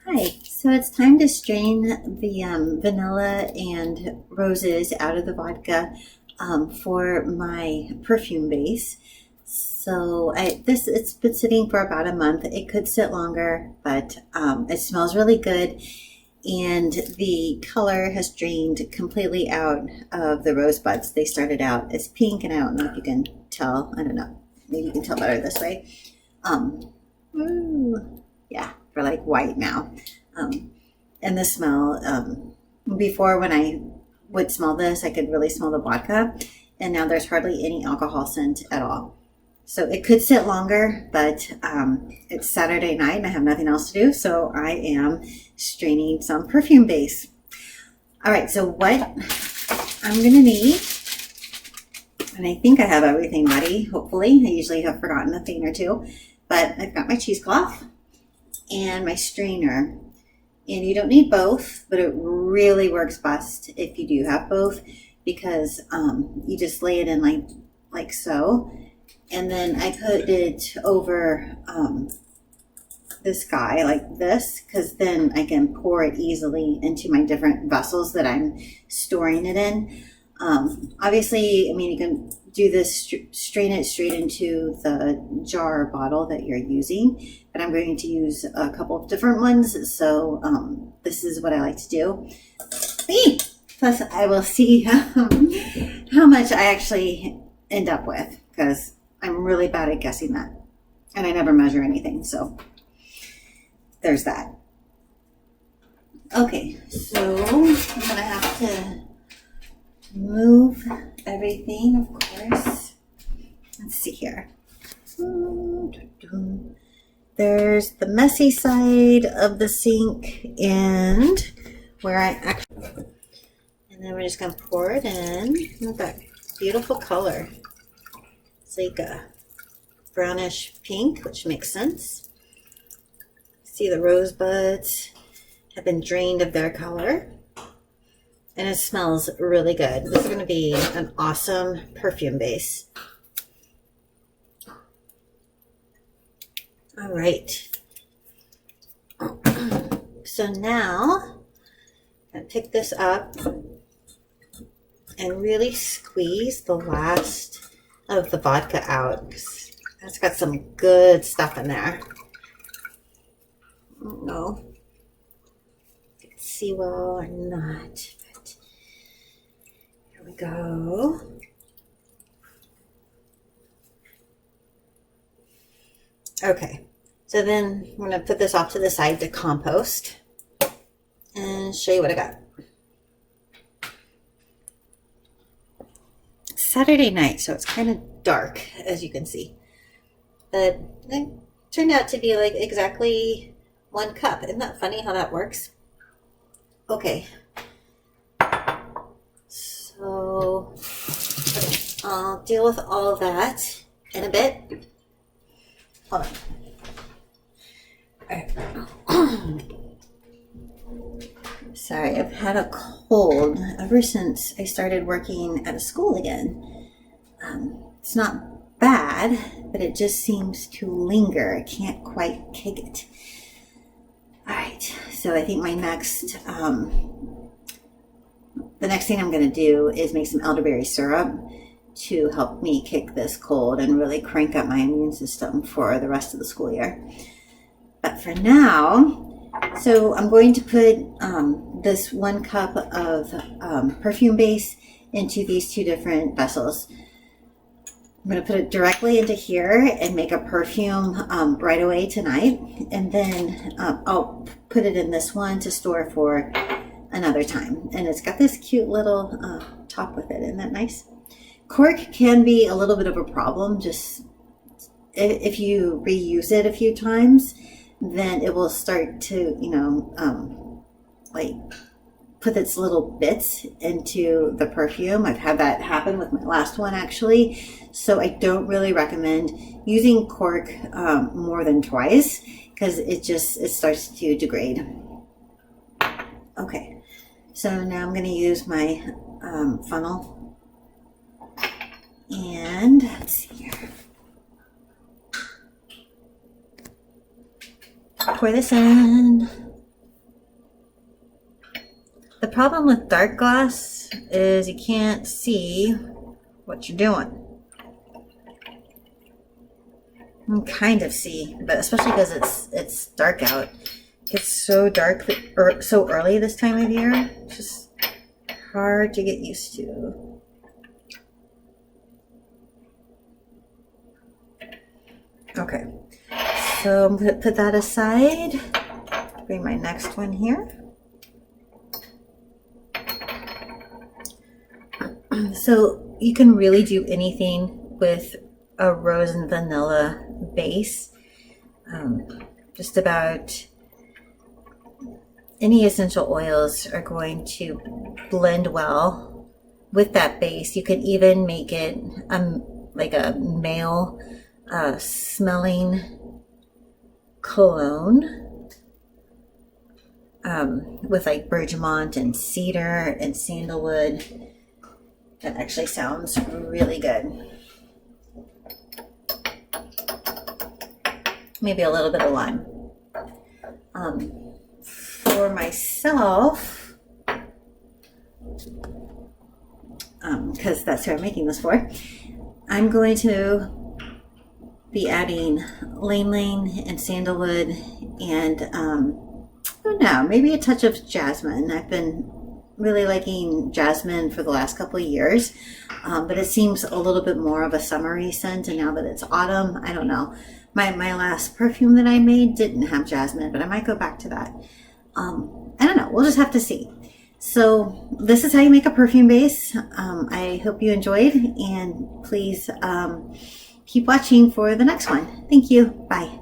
Hi, so it's time to strain the vanilla and roses out of the vodka for my perfume base. So it's been sitting for about a month. It could sit longer, but it smells really good, and the color has drained completely out of the rose buds. They started out as pink, and I don't know if you can tell. I don't know. Maybe you can tell better this way. Yeah, they're like white now. And the smell, before when I would smell this, I could really smell the vodka, and now there's hardly any alcohol scent at all. So it could sit longer, but it's Saturday night and I have nothing else to do, so I am straining some perfume base. All right, so what I'm going to need, and I think I have everything ready, hopefully. I usually have forgotten a thing or two, but I've got my cheesecloth and my strainer. And you don't need both, but it really works best if you do have both, because you just lay it in like so. And then I put it over this guy like this, because then I can pour it easily into my different vessels that I'm storing it in. Obviously, I mean, you can do this, strain it straight into the jar or bottle that you're using, but I'm going to use a couple of different ones, so this is what I like to do. Plus, I will see how much I actually end up with, because I'm really bad at guessing that, and I never measure anything, so there's that. Okay, so I'm gonna have to move everything, of course. Let's see here. There's the messy side of the sink and where I actually, and then we're just gonna pour it in. Look at that beautiful color. It's like a brownish pink, which makes sense. See, the rosebuds have been drained of their color. And it smells really good. This is going to be an awesome perfume base. All right. So now I'm going to pick this up and really squeeze the last of the vodka out, because that's got some good stuff in there. I don't know if you can see well or not. Here we go. Okay, so then I'm going to put this off to the side to compost and show you what I got. It's Saturday night, so it's kind of dark, as you can see. But it turned out to be like exactly 1 cup. Isn't that funny how that works? Okay. So I'll deal with all of that in a bit. Hold on. All right. Sorry, I've had a cold ever since I started working at a school again. It's not bad, but it just seems to linger. I can't quite kick it. All right, so I think my next the next thing I'm going to do is make some elderberry syrup to help me kick this cold and really crank up my immune system for the rest of the school year. But for now, so I'm going to put this 1 cup of perfume base into these 2 different vessels. I'm going to put it directly into here and make a perfume right away tonight. And then I'll put it in this one to store for another time. And it's got this cute little top with it. Isn't that nice? Cork can be a little bit of a problem. Just if you reuse it a few times, then it will start to, like put its little bits into the perfume. I've had that happen with my last one, actually. So I don't really recommend using cork more than twice, because it starts to degrade. Okay, so now I'm going to use my funnel, and let's see here. Pour this in. problem with dark gloss is you can't see what you're doing. You can kind of see, but especially because it's dark out. It gets so dark so early this time of year. It's just hard to get used to. Okay, so I'm going to put that aside. Bring my next one here. So you can really do anything with a rose and vanilla base. Just about any essential oils are going to blend well with that base. You could even make it like a male smelling cologne with like bergamot and cedar and sandalwood. That actually sounds really good. Maybe a little bit of lime. For myself, because that's who I'm making this for, I'm going to be adding ylang-ylang and sandalwood and I don't know, maybe a touch of jasmine. I've been really liking jasmine for the last couple of years, but it seems a little bit more of a summery scent, and now that it's autumn, I don't know. My last perfume that I made didn't have jasmine, but I might go back to that. I don't know, we'll just have to see. So this is how you make a perfume base. I hope you enjoyed, and please keep watching for the next one. Thank you. Bye.